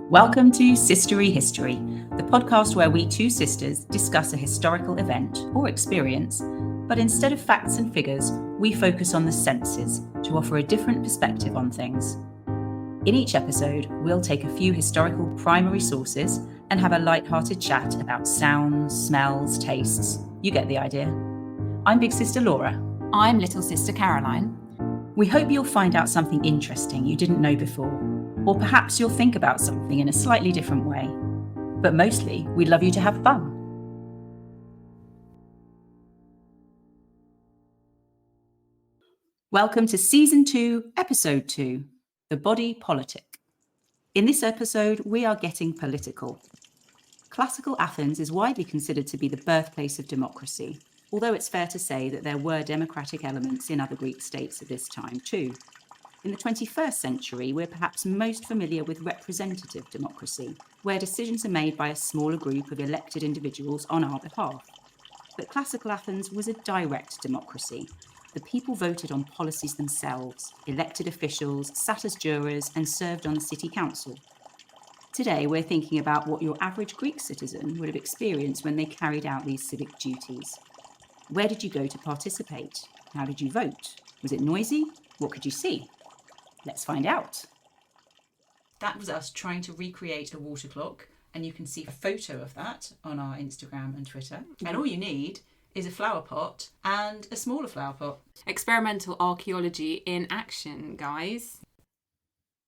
Welcome to Sistery History, the podcast where we two sisters discuss a historical event or experience, but instead of facts and figures, we focus on the senses to offer a different perspective on things. In each episode, we'll take a few historical primary sources and have a light-hearted chat about sounds, smells, tastes. You get the idea. I'm Big Sister Laura. I'm Little Sister Caroline. We hope you'll find out something interesting you didn't know before, or perhaps you'll think about something in a slightly different way. But mostly, we'd love you to have fun. Welcome to Season 2, Episode 2, The Body Politic. In this episode, we are getting political. Classical Athens is widely considered to be the birthplace of democracy, although it's fair to say that there were democratic elements in other Greek states at this time too. In the 21st century, we're perhaps most familiar with representative democracy, where decisions are made by a smaller group of elected individuals on our behalf. But classical Athens was a direct democracy. The people voted on policies themselves, elected officials, sat as jurors, and served on the city council. Today, we're thinking about what your average Greek citizen would have experienced when they carried out these civic duties. Where did you go to participate? How did you vote? Was it noisy? What could you see? Let's find out. That was us trying to recreate a water clock, and you can see a photo of that on our Instagram and Twitter. And all you need is a flower pot and a smaller flower pot. Experimental archaeology in action, guys.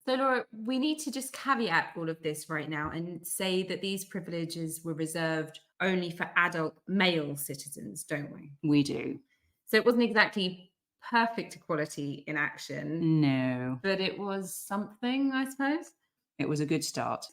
So, Laura, we need to just caveat all of this right now and say that these privileges were reserved only for adult male citizens, don't we? We do. So it wasn't exactly perfect equality in action. No. But it was something, I suppose. It was a good start.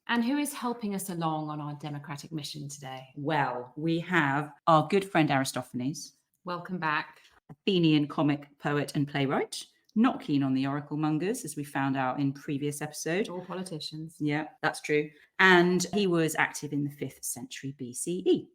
And who is helping us along on our democratic mission today? Well, we have our good friend Aristophanes. Welcome back. Athenian comic poet and playwright. Not keen on the oracle mongers, as we found out in previous episode. Or politicians. Yeah, that's true. And he was active in the 5th century BCE.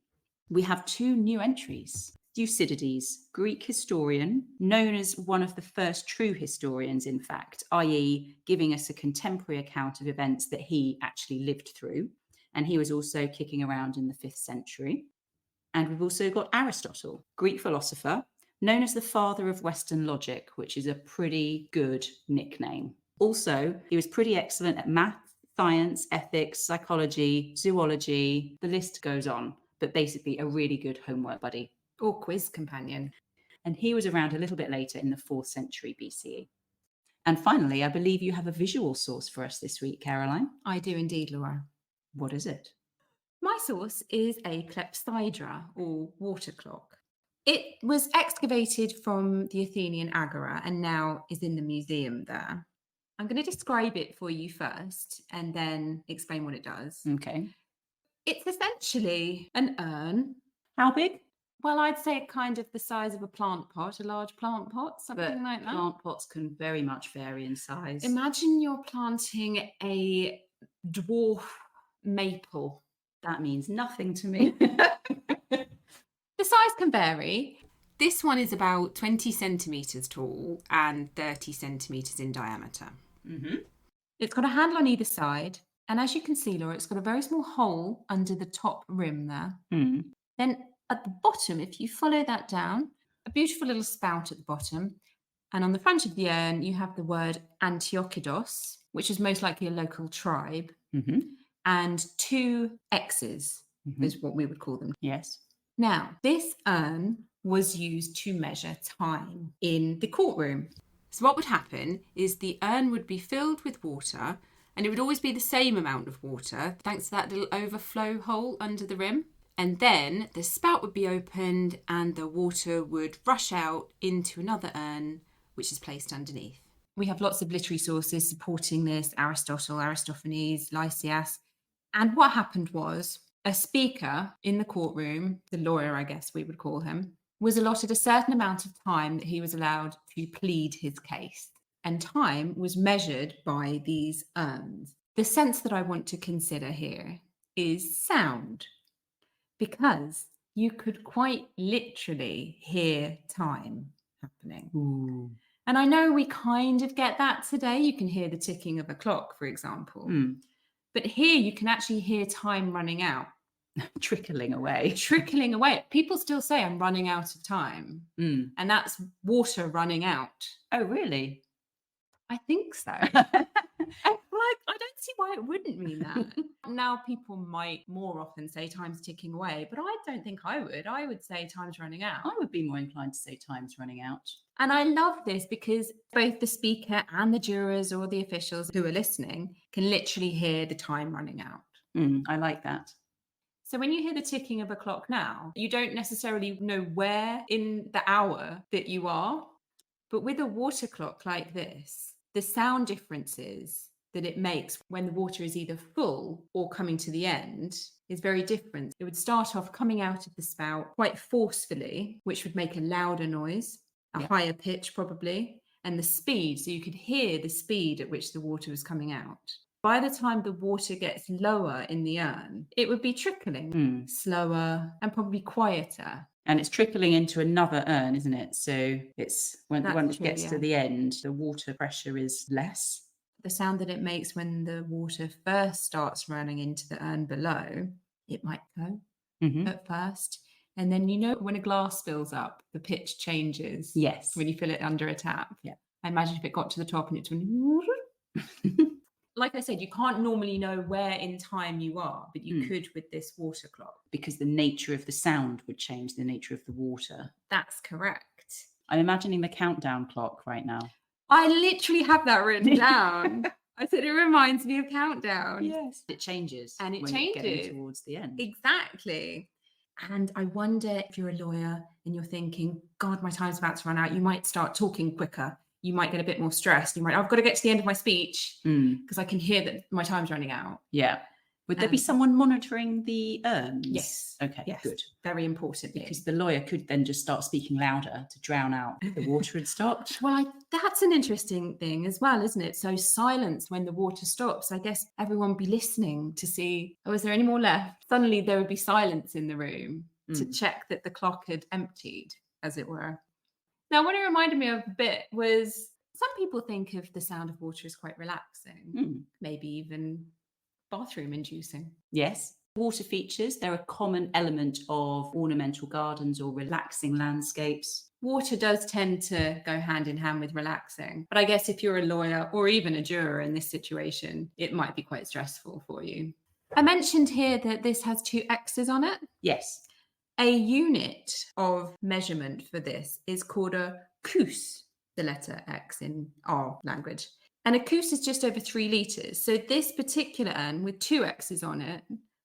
We have two new entries. Thucydides, Greek historian, known as one of the first true historians, in fact, i.e. giving us a contemporary account of events that he actually lived through. And he was also kicking around in the 5th century. And we've also got Aristotle, Greek philosopher, known as the father of Western logic, which is a pretty good nickname. Also, he was pretty excellent at math, science, ethics, psychology, zoology, the list goes on, but basically a really good homework buddy. Or quiz companion. And he was around a little bit later in the 4th century BCE. And finally, I believe you have a visual source for us this week, Caroline. I do indeed, Laura. What is it? My source is a clepsydra, or water clock. It was excavated from the Athenian agora and now is in the museum there. I'm going to describe it for you first and then explain what it does. Okay. It's essentially an urn. How big? Well, I'd say kind of the size of a plant pot, a large plant pot, something like that. Plant pots can very much vary in size. Imagine you're planting a dwarf maple. That means nothing to me. The size can vary. This one is about 20 centimetres tall and 30 centimetres in diameter. Mm-hmm. It's got a handle on either side. And as you can see, Laura, it's got a very small hole under the top rim there. Mm. Then at the bottom, if you follow that down, a beautiful little spout at the bottom. And on the front of the urn, you have the word Antiochidos, which is most likely a local tribe. Mm-hmm. And 2 X's is what we would call them. Yes. Now, this urn was used to measure time in the courtroom. So what would happen is the urn would be filled with water, and it would always be the same amount of water, thanks to that little overflow hole under the rim. And then the spout would be opened and the water would rush out into another urn, which is placed underneath. We have lots of literary sources supporting this: Aristotle, Aristophanes, Lysias. And what happened was a speaker in the courtroom, the lawyer, I guess we would call him, was allotted a certain amount of time that he was allowed to plead his case. And time was measured by these urns. The sense that I want to consider here is sound, because you could quite literally hear time happening. Ooh. And I know we kind of get that today. You can hear the ticking of a clock, for example. But here you can actually hear time running out, Trickling away. trickling away. People still say, I'm running out of time. Mm. And that's water running out. Oh, really? I think so. I don't see why it wouldn't mean that. Now people might more often say time's ticking away, but I don't think I would. I would say time's running out. I would be more inclined to say time's running out. And I love this because both the speaker and the jurors or the officials who are listening can literally hear the time running out. I like that. So when you hear the ticking of a clock now, you don't necessarily know where in the hour that you are. But with a water clock like this, the sound differences that it makes when the water is either full or coming to the end is very different. It would start off coming out of the spout quite forcefully, which would make a louder noise, a higher pitch probably, and the speed, so you could hear the speed at which the water was coming out. By the time the water gets lower in the urn, it would be trickling, slower and probably quieter. And it's trickling into another urn, isn't it? So it's when it gets to the end, the water pressure is less. The sound that it makes when the water first starts running into the urn below, it might go at first. And then, when a glass fills up, the pitch changes. Yes. When you fill it under a tap. Yeah. I imagine if it got to the top and it's like I said, you can't normally know where in time you are, but you could with this water clock. Because the nature of the sound would change the nature of the water. That's correct. I'm imagining the countdown clock right now. I literally have that written down. I said it reminds me of Countdown. Yes. It changes. And it when changes. It's getting towards the end. Exactly. And I wonder if you're a lawyer and you're thinking, God, my time's about to run out. You might start talking quicker. You might get a bit more stressed. You might, I've got to get to the end of my speech because I can hear that my time's running out. Yeah. Would there be someone monitoring the urns? Yes. Okay, yes. Good. Very important. Because the lawyer could then just start speaking louder to drown out the water had stopped. Well, that's an interesting thing as well, isn't it? So silence when the water stops. I guess everyone would be listening to see, is there any more left? Suddenly there would be silence in the room to check that the clock had emptied, as it were. Now, what it reminded me of a bit was some people think of the sound of water as quite relaxing, maybe even bathroom inducing. Yes. Water features, they're a common element of ornamental gardens or relaxing landscapes. Water does tend to go hand in hand with relaxing. But I guess if you're a lawyer or even a juror in this situation, it might be quite stressful for you. I mentioned here that this has 2 X's on it. Yes. A unit of measurement for this is called a kous, the letter X in our language. And a kous is just over 3 litres. So this particular urn with 2 X's on it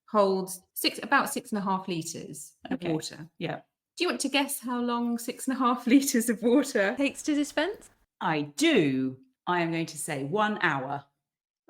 holds about 6.5 litres of water. Yeah. Do you want to guess how long 6.5 litres of water takes to dispense? I do. I am going to say 1 hour.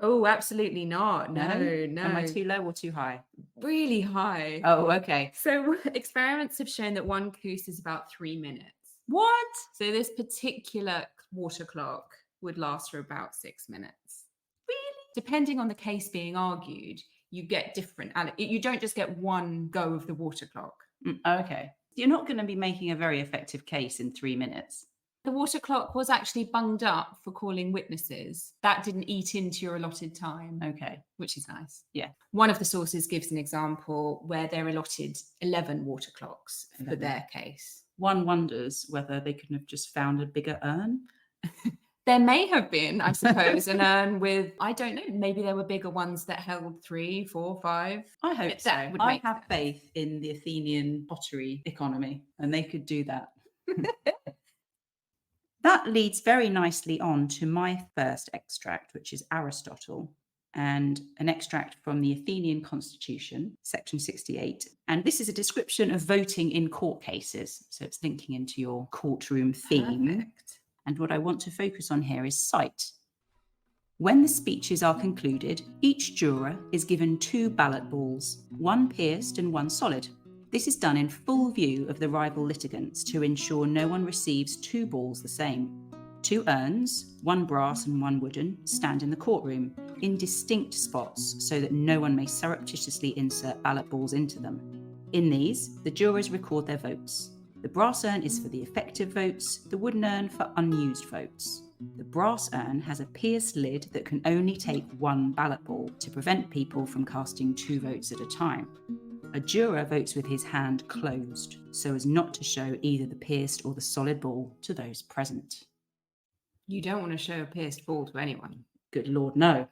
Oh, absolutely not. No. Am I too low or too high? Really high. Oh, okay. So experiments have shown that 1 kous is about 3 minutes. What? So this particular water clock would last for about 6 minutes. Really? Depending on the case being argued, you get different. You don't just get one go of the water clock. Okay. You're not going to be making a very effective case in 3 minutes. The water clock was actually bunged up for calling witnesses. That didn't eat into your allotted time. Okay. Which is nice. Yeah. One of the sources gives an example where they're allotted 11 water clocks for their case. One wonders whether they couldn't have just found a bigger urn. There may have been, I suppose, an urn with, I don't know, maybe there were bigger ones that held 3, 4, 5. I hope so. I have faith in the Athenian pottery economy, and they could do that. That leads very nicely on to my first extract, which is Aristotle, and an extract from the Athenian Constitution, section 68. And this is a description of voting in court cases. So it's linking into your courtroom theme. Perfect. And what I want to focus on here is sight. When the speeches are concluded, each juror is given 2 ballot balls, one pierced and one solid. This is done in full view of the rival litigants to ensure no one receives 2 balls the same. 2 urns, one brass and one wooden, stand in the courtroom in distinct spots so that no one may surreptitiously insert ballot balls into them. In these, the jurors record their votes. The brass urn is for the effective votes, the wooden urn for unused votes. The brass urn has a pierced lid that can only take one ballot ball to prevent people from casting 2 votes at a time. A juror votes with his hand closed, so as not to show either the pierced or the solid ball to those present. You don't want to show a pierced ball to anyone. Good Lord, no.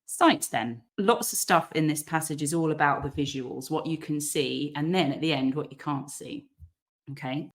Sights then. Lots of stuff in this passage is all about the visuals, what you can see, and then at the end, what you can't see. Okay.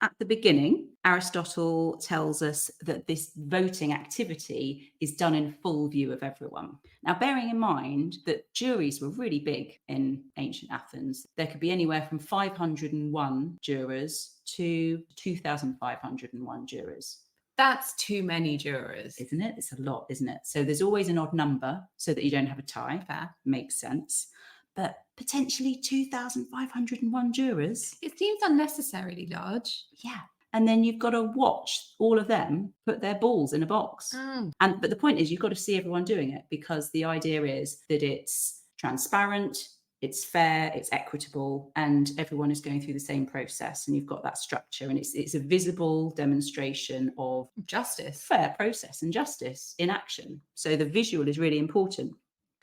At the beginning, Aristotle tells us that this voting activity is done in full view of everyone. Now, bearing in mind that juries were really big in ancient Athens, there could be anywhere from 501 jurors to 2,501 jurors. That's too many jurors. Isn't it? It's a lot, isn't it? So there's always an odd number so that you don't have a tie. Fair. Makes sense. But potentially 2,501 jurors. It seems unnecessarily large. Yeah. And then you've got to watch all of them put their balls in a box. But the point is, you've got to see everyone doing it, because the idea is that it's transparent, it's fair, it's equitable, and everyone is going through the same process. And you've got that structure, and it's a visible demonstration of Justice. Fair process and justice in action. So the visual is really important.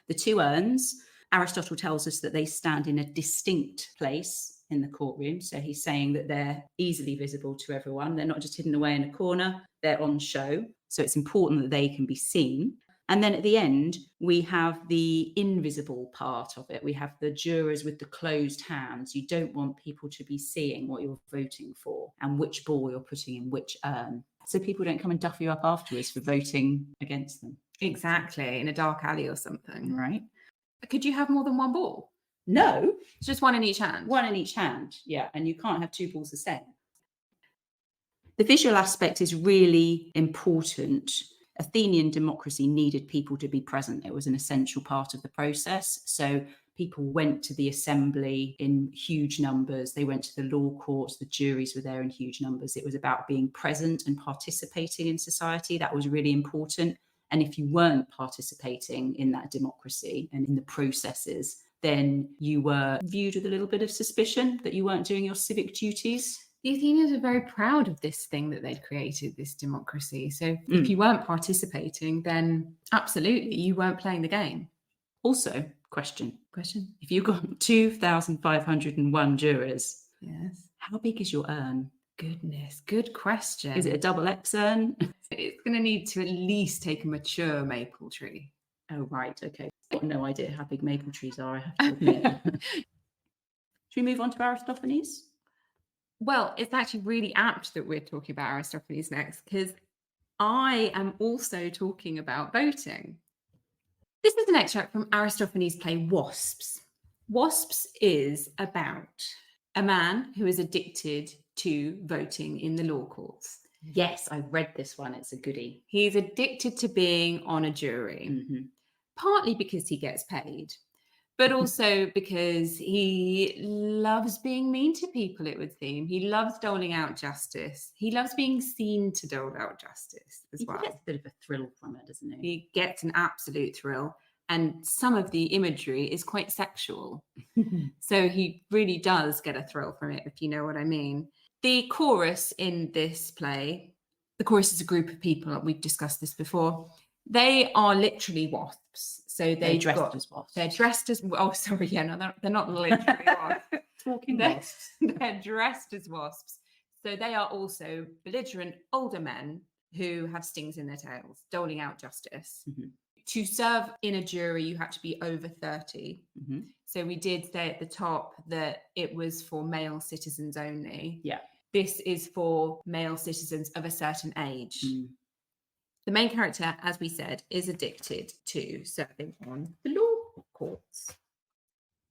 The 2 urns, Aristotle tells us that they stand in a distinct place in the courtroom. So he's saying that they're easily visible to everyone. They're not just hidden away in a corner, they're on show. So it's important that they can be seen. And then at the end, we have the invisible part of it. We have the jurors with the closed hands. You don't want people to be seeing what you're voting for and which ball you're putting in which urn, so people don't come and duff you up afterwards for voting against them. Exactly, in a dark alley or something. Right. Could you have more than one ball? No. It's just one in each hand. One in each hand, yeah. And you can't have 2 balls the same. The visual aspect is really important. Athenian democracy needed people to be present. It was an essential part of the process. So people went to the assembly in huge numbers. They went to the law courts. The juries were there in huge numbers. It was about being present and participating in society. That was really important. And if you weren't participating in that democracy and in the processes, then you were viewed with a little bit of suspicion that you weren't doing your civic duties. The Athenians are very proud of this thing that they'd created, this democracy. So if you weren't participating, then absolutely, you weren't playing the game. Also, question. If you've got 2,501 jurors, yes, how big is your urn? Goodness, good question. Is it a double X urn? It's going to need to at least take a mature maple tree. Oh, right. Okay. I've got no idea how big maple trees are, I have to admit. Should we move on to Aristophanes? Well, it's actually really apt that we're talking about Aristophanes next, because I am also talking about voting. This is an extract from Aristophanes' play Wasps. Wasps is about a man who is addicted to voting in the law courts. Yes, I read this one. It's a goodie. He's addicted to being on a jury, partly because he gets paid, but also because he loves being mean to people, it would seem. He loves doling out justice. He loves being seen to dole out justice as well. He gets a bit of a thrill from it, doesn't he? He gets an absolute thrill. And some of the imagery is quite sexual. So he really does get a thrill from it, if you know what I mean. The chorus in this play, the chorus is a group of people, we've discussed this before. They are literally wasps. So they're dressed as wasps. They're dressed as, oh, sorry, yeah, no, they're not literally wasps. Talking wasps. They're dressed as wasps. So they are also belligerent older men who have stings in their tails, doling out justice. To serve in a jury, you had to be over 30. So we did say at the top that it was for male citizens only. Yeah. This is for male citizens of a certain age. The main character, as we said, is addicted to serving on the law courts.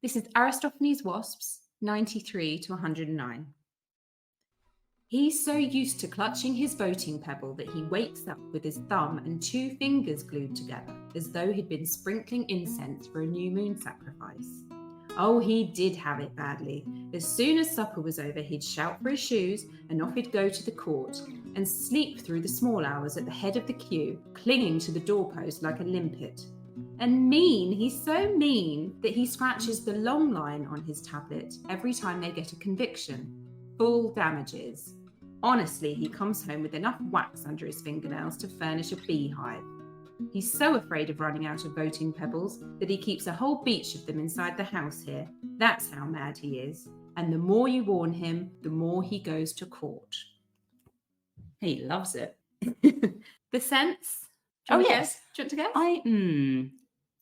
This is Aristophanes' Wasps, 93 to 109. He's so used to clutching his voting pebble that he wakes up with his thumb and 2 fingers glued together, as though he'd been sprinkling incense for a new moon sacrifice. Oh, he did have it badly. As soon as supper was over, he'd shout for his shoes, and off he'd go to the court, and sleep through the small hours at the head of the queue, clinging to the doorpost like a limpet. And mean, he's so mean that he scratches the long line on his tablet every time they get a conviction. Full damages. Honestly, he comes home with enough wax under his fingernails to furnish a beehive. He's so afraid of running out of voting pebbles that he keeps a whole beach of them inside the house here. That's how mad he is. And the more you warn him, the more he goes to court. He loves it. The sense? Oh, yes. Do you want to guess?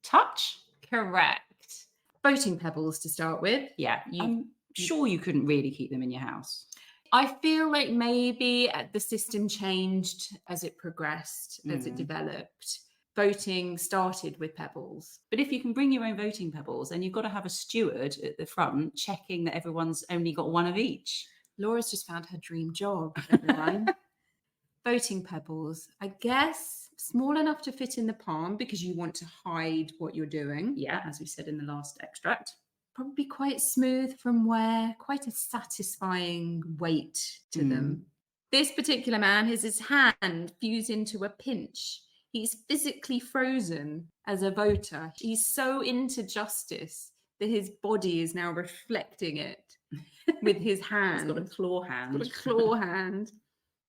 Touch? Correct. Voting pebbles to start with. Yeah. I'm sure you couldn't really keep them in your house. I feel like maybe the system changed as it progressed, as it developed. Voting started with pebbles. But if you can bring your own voting pebbles, then you've got to have a steward at the front checking that everyone's only got one of each. Laura's just found her dream job, everyone. Voting pebbles, I guess small enough to fit in the palm because you want to hide what you're doing. Yeah, as we said in the last extract. Probably quite smooth from wear, quite a satisfying weight to them. This particular man has his hand fused into a pinch. He's physically frozen as a voter. He's so into justice that his body is now reflecting it with his hand. He's got a claw hand. Got a claw hand.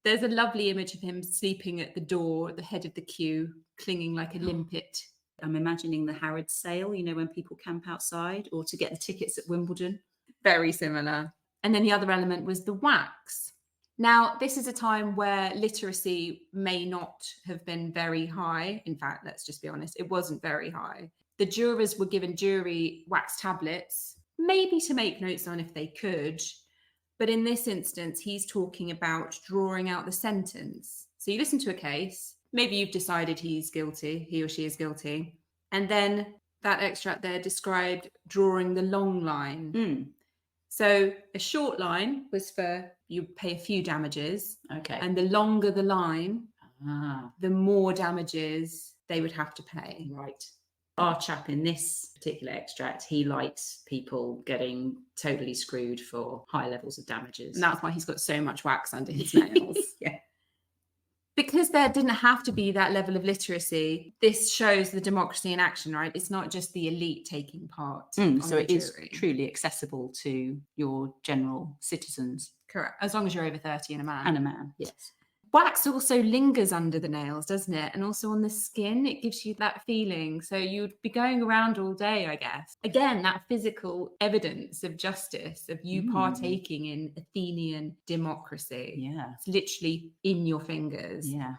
There's a lovely image of him sleeping at the door at the head of the queue, clinging like a limpet. I'm imagining the Harrods sale, you know, when people camp outside, or to get the tickets at Wimbledon. Very similar. And then the other element was the wax. Now, this is a time where literacy may not have been very high. In fact, let's just be honest, it wasn't very high. The jurors were given jury wax tablets, maybe to make notes on if they could. But in this instance, he's talking about drawing out the sentence. So you listen to a case. Maybe you've decided he's guilty, he or she is guilty. And then that extract there described drawing the long line. So a short line was for you pay a few damages. Okay. And the longer the line, the more damages they would have to pay. Right. Our chap in this particular extract, he likes people getting totally screwed for high levels of damages. And that's why he's got so much wax under his nails. Yeah. Because there didn't have to be that level of literacy, this shows the democracy in action, right? It's not just the elite taking part. So it is truly accessible to your general citizens. Correct. As long as you're over 30 and a man. And a man, yes. Wax also lingers under the nails, doesn't it? And also on the skin, it gives you that feeling. So you'd be going around all day, I guess. Again, that physical evidence of justice, of you partaking in Athenian democracy. Yeah. It's literally in your fingers. Yeah.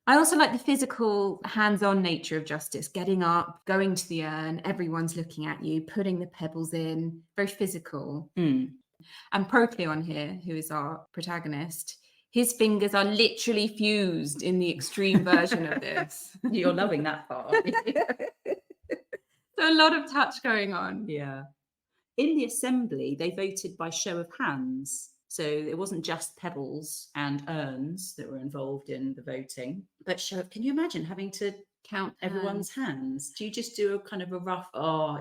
I also like the physical, hands-on nature of justice. Getting up, going to the urn, everyone's looking at you, putting the pebbles in. Very physical. And Procleon here, who is our protagonist, his fingers are literally fused in the extreme version of this. You're loving that part. So a lot of touch going on. Yeah. In the assembly, they voted by show of hands. So it wasn't just pebbles and urns that were involved in the voting, but can you imagine having to count everyone's hands? Do you just do a kind of a rough,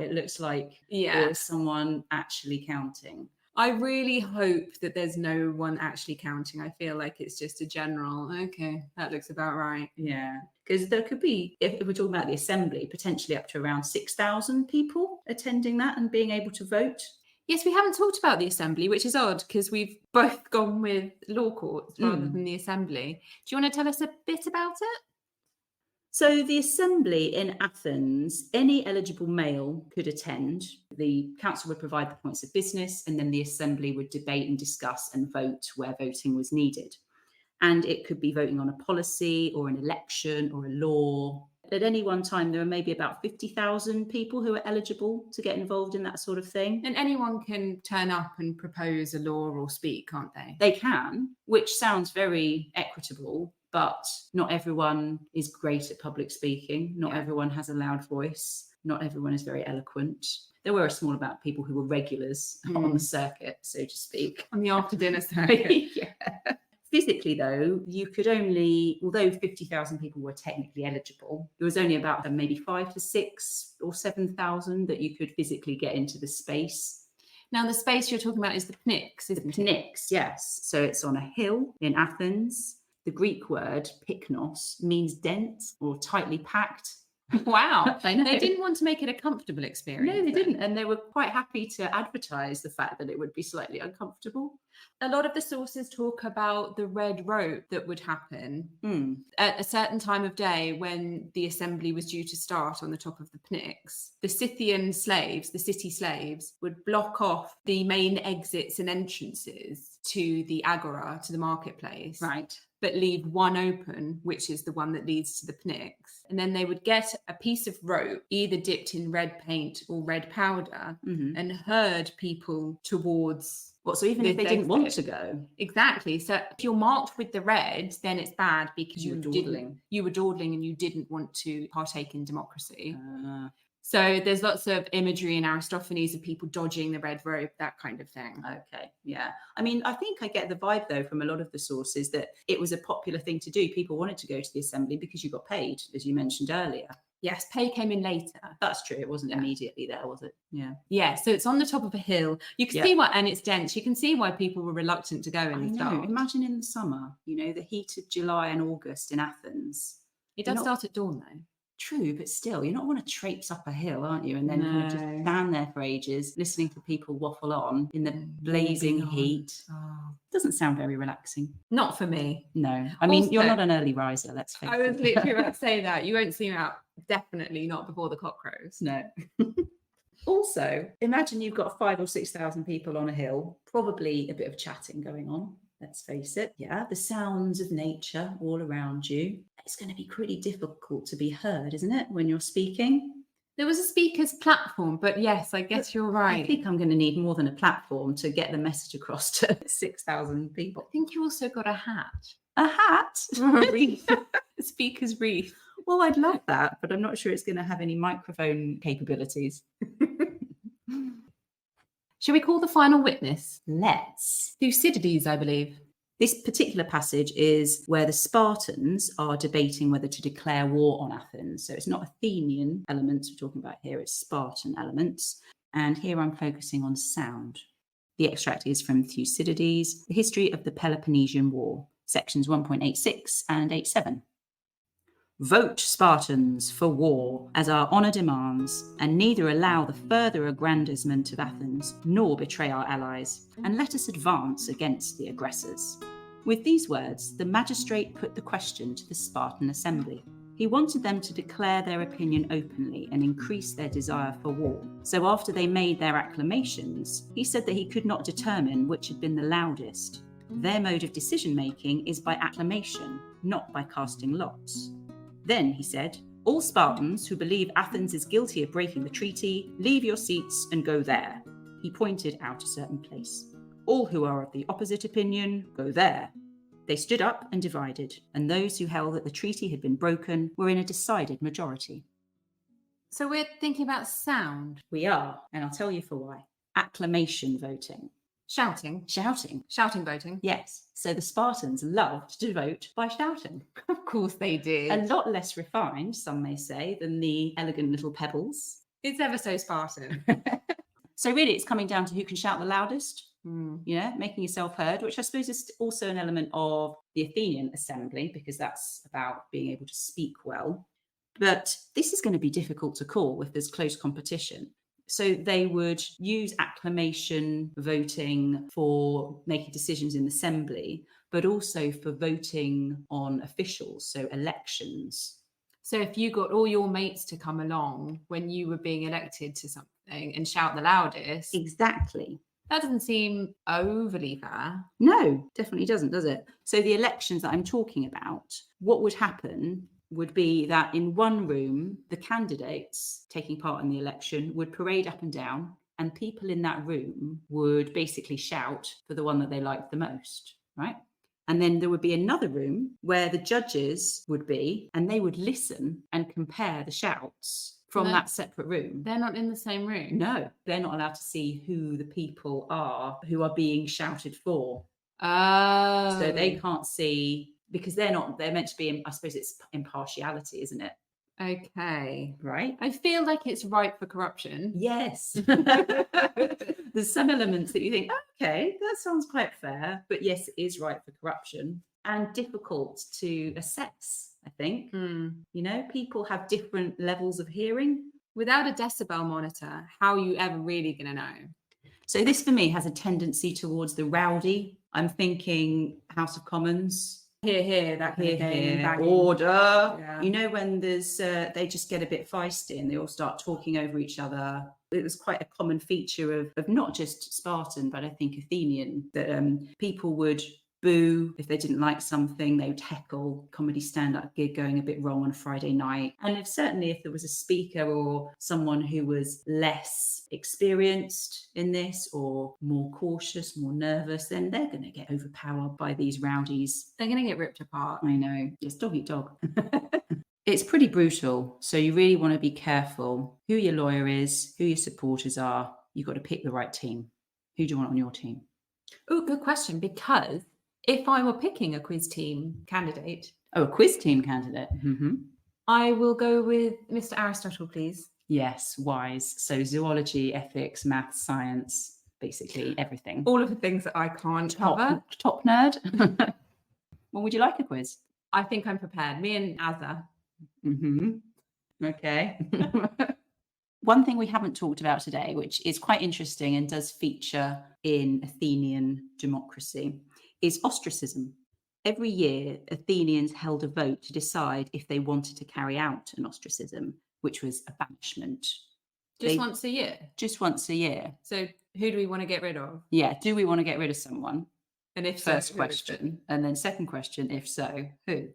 it looks like there's someone actually counting? I really hope that there's no one actually counting. I feel like it's just a general, okay, that looks about right. Yeah, because there could be, if we're talking about the assembly, potentially up to around 6,000 people attending that and being able to vote. Yes, we haven't talked about the assembly, which is odd because we've both gone with law courts rather than the assembly. Do you want to tell us a bit about it? So the assembly in Athens, any eligible male could attend. The council would provide the points of business, and then the assembly would debate and discuss and vote where voting was needed. And it could be voting on a policy or an election or a law. At any one time, there were maybe about 50,000 people who are eligible to get involved in that sort of thing. And anyone can turn up and propose a law or speak, can't they? They can, which sounds very equitable. But not everyone is great at public speaking. Not everyone has a loud voice. Not everyone is very eloquent. There were a small amount of people who were regulars on the circuit, so to speak. On the after dinner circuit. Yeah. Physically, though, you could only, although 50,000 people were technically eligible, there was only about maybe 5 to 6 or 7,000 that you could physically get into the space. Now, the space you're talking about is the Pnyx, isn't it? The Pnyx, yes. So it's on a hill in Athens. The Greek word pyknos means dense or tightly packed. Wow. I know. They didn't want to make it a comfortable experience. No, they then. didn't. And they were quite happy to advertise the fact that it would be slightly uncomfortable. A lot of the sources talk about the red rope that would happen Hmm. at a certain time of day when the assembly was due to start on the top of the Pnyx. The Scythian slaves, the city slaves, would block off the main exits and entrances to the agora, to the marketplace. Right. But leave one open, which is the one that leads to the Pnyx. And then they would get a piece of rope, either dipped in red paint or red powder, and herd people towards. What? So even if they didn't want to go? Exactly. So if you're marked with the red, then it's bad because You were dawdling. You were dawdling and you didn't want to partake in democracy. So there's lots of imagery in Aristophanes of people dodging the red rope, that kind of thing. Okay, yeah. I mean, I think I get the vibe, though, from a lot of the sources that it was a popular thing to do. People wanted to go to the assembly because you got paid, as you mentioned earlier. Yes, pay came in later. That's true. It wasn't immediately there, was it? Yeah. Yeah, so it's on the top of a hill. You can see why, and it's dense. You can see why people were reluctant to go in the start. Imagine in the summer, the heat of July and August in Athens. It does start at dawn, though. True, but still, you're not want to traipse up a hill, aren't you? And then kind of just stand there for ages, listening to people waffle on in the blazing heat. Doesn't sound very relaxing. Not for me. No. I mean, you're not an early riser, let's face it. I was literally about to say that. You won't see me out, definitely not before the cock crows. No. Also, imagine you've got 5,000 or 6,000 people on a hill, probably a bit of chatting going on. Let's face it. Yeah, the sounds of nature all around you. It's going to be pretty difficult to be heard, isn't it, when you're speaking? There was a speaker's platform, but yes, I guess you're right. I think I'm going to need more than a platform to get the message across to 6,000 people. I think you also got a hat. A hat? A wreath. A speaker's wreath. Well, I'd love that, but I'm not sure it's going to have any microphone capabilities. Shall we call the final witness? Let's. Thucydides, I believe. This particular passage is where the Spartans are debating whether to declare war on Athens. So it's not Athenian elements we're talking about here, it's Spartan elements. And here I'm focusing on sound. The extract is from Thucydides, The History of the Peloponnesian War, sections 1.86 and 87. Vote, Spartans, for war, as our honour demands, and neither allow the further aggrandizement of Athens, nor betray our allies, and let us advance against the aggressors. With these words, the magistrate put the question to the Spartan assembly. He wanted them to declare their opinion openly and increase their desire for war. So after they made their acclamations, he said that he could not determine which had been the loudest. Their mode of decision-making is by acclamation, not by casting lots. Then, he said, all Spartans who believe Athens is guilty of breaking the treaty, leave your seats and go there. He pointed out a certain place. All who are of the opposite opinion, go there. They stood up and divided, and those who held that the treaty had been broken were in a decided majority. So we're thinking about sound. We are, and I'll tell you for why. Acclamation voting. Shouting. Shouting. Shouting voting. Yes. So the Spartans loved to vote by shouting. Of course they did. A lot less refined, some may say, than the elegant little pebbles. It's ever so Spartan. So really, it's coming down to who can shout the loudest, making yourself heard, which I suppose is also an element of the Athenian assembly, because that's about being able to speak well. But this is going to be difficult to call if there's close competition. So they would use acclamation voting for making decisions in the assembly, but also for voting on officials, so elections. So if you got all your mates to come along when you were being elected to something and shout the loudest. Exactly. That doesn't seem overly fair. No, definitely doesn't, does it? So the elections that I'm talking about, what would happen would be that in one room, the candidates taking part in the election would parade up and down, and people in that room would basically shout for the one that they liked the most, right? And then there would be another room where the judges would be, and they would listen and compare the shouts from that separate room. They're not in the same room? No, they're not allowed to see who the people are who are being shouted for. Oh. So they can't see, because they're meant to be, I suppose it's impartiality, isn't it? Okay. Right? I feel like it's ripe for corruption. Yes. There's some elements that you think, okay, that sounds quite fair. But yes, it is ripe for corruption and difficult to assess. I think. Mm. You know, people have different levels of hearing. Without a decibel monitor, how are you ever really going to know? So this for me has a tendency towards the rowdy. I'm thinking House of Commons. Hear, that kind of thing. Here, Banging. order. Yeah. You know, when there's they just get a bit feisty and they all start talking over each other. It was quite a common feature of not just Spartan, but I think Athenian, that people would boo if they didn't like something. They would heckle. Comedy stand-up gig going a bit wrong on a Friday night. And if there was a speaker or someone who was less experienced in this or more cautious, more nervous, then they're going to get overpowered by these rowdies. They're going to get ripped apart. I know. It's dog eat dog. It's pretty brutal. So you really want to be careful who your lawyer is, who your supporters are. You've got to pick the right team. Who do you want on your team? Oh, good question. Because if I were picking a quiz team candidate... Oh, a quiz team candidate. Mm-hmm. I will go with Mr. Aristotle, please. Yes, wise. So zoology, ethics, maths, science, basically everything. All of the things that I can't cover. Top nerd. Well, would you like a quiz? I think I'm prepared. Me and Azza. Mm-hmm. Okay. One thing we haven't talked about today, which is quite interesting and does feature in Athenian democracy, is ostracism. Every year, Athenians held a vote to decide if they wanted to carry out an ostracism, which was a banishment. Once a year? Just once a year. So who do we want to get rid of? Yeah, do we want to get rid of someone? And if First so, question. And then second question, if so, who?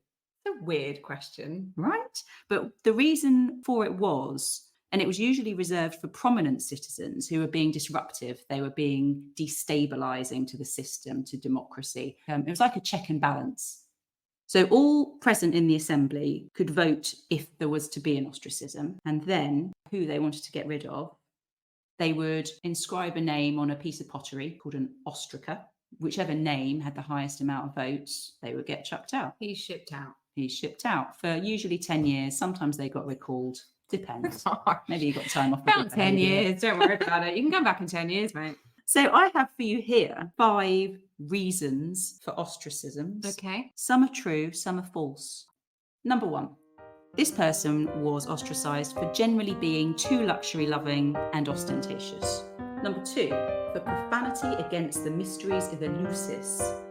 It's a weird question. Right? But the reason for it was, and it was usually reserved for prominent citizens who were being disruptive. They were being destabilizing to the system, to democracy. It was like a check and balance. So all present in the assembly could vote if there was to be an ostracism, and then who they wanted to get rid of. They would inscribe a name on a piece of pottery called an ostraca. Whichever name had the highest amount of votes, they would get chucked out. He's shipped out. He's shipped out for usually 10 years. Sometimes they got recalled. Depends. Maybe you got time off. About 10 years. Don't worry about it. You can come back in 10 years, mate. So I have for you here 5 reasons for ostracisms. Okay. Some are true, some are false. Number 1. This person was ostracised for generally being too luxury-loving and ostentatious. Number 2, for profanity against the mysteries of Eleusis.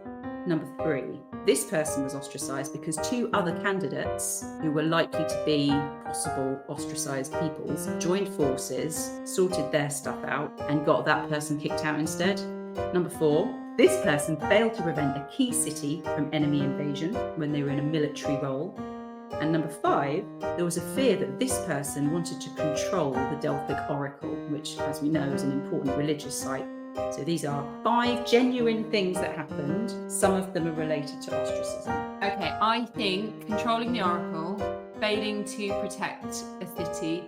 Number 3, this person was ostracised because 2 other candidates who were likely to be possible ostracised peoples joined forces, sorted their stuff out, and got that person kicked out instead. Number 4, this person failed to prevent a key city from enemy invasion when they were in a military role. And number 5, there was a fear that this person wanted to control the Delphic oracle, which, as we know, is an important religious site. So these are 5 genuine things that happened. Some of them are related to ostracism. Okay, I think controlling the oracle, failing to protect a city,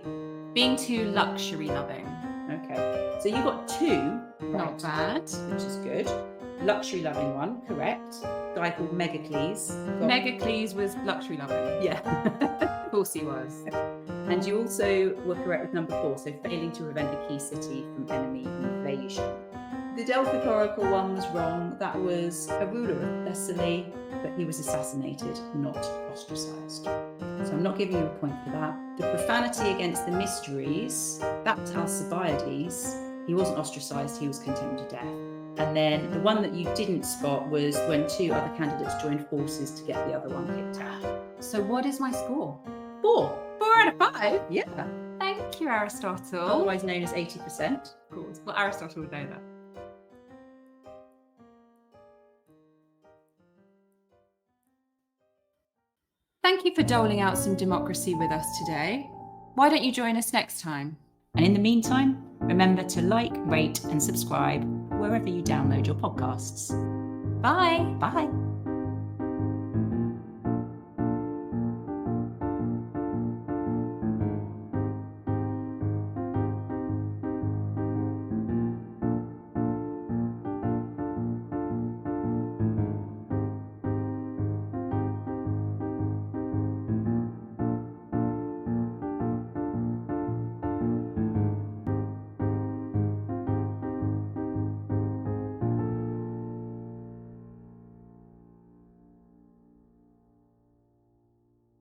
being too luxury-loving. Okay, so you got 2 Not bad. which is good. Luxury-loving one, correct. A guy called Megacles. Megacles was luxury-loving. Yeah. Of course he was. And you also were correct with number 4, so failing to prevent a key city from enemy invasion. The Delphic oracle one was wrong. That was a ruler of Thessaly, but he was assassinated, not ostracised. So I'm not giving you a point for that. The profanity against the mysteries, that's Alcibiades. He wasn't ostracised, he was condemned to death. And then the one that you didn't spot was when 2 other candidates joined forces to get the other one kicked out. So what is my score? 4. 4 out of 5? Yeah. Thank you, Aristotle. Otherwise known as 80%. Of course. Well, Aristotle would know that. Thank you for doling out some democracy with us today. Why don't you join us next time? And in the meantime, remember to like, rate, and subscribe wherever you download your podcasts. Bye. Bye.